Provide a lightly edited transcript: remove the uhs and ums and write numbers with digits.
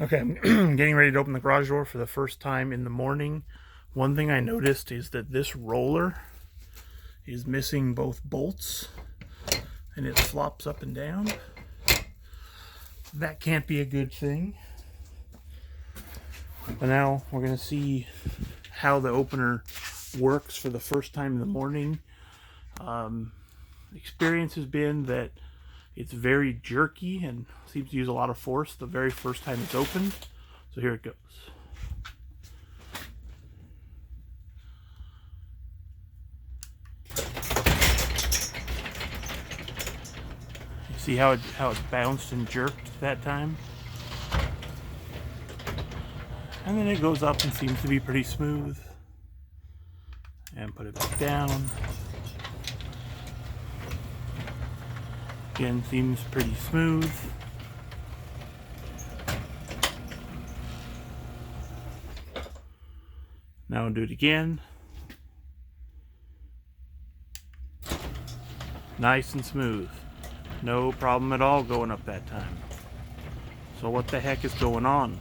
Okay, I'm getting ready to open the garage door for the first time in the morning. One thing I noticed is that this roller is missing both bolts and it flops up and down. That can't be a good thing. But now we're going to see how the opener works for the first time in the morning. Experience has been that it's very jerky and seems to use a lot of force the very first time it's opened. So here it goes. You see how it bounced and jerked that time? And then it goes up and seems to be pretty smooth. And put it back down. Again, seems pretty smooth. Now I'll do it again. Nice and smooth. No problem at all going up that time. So what the heck is going on?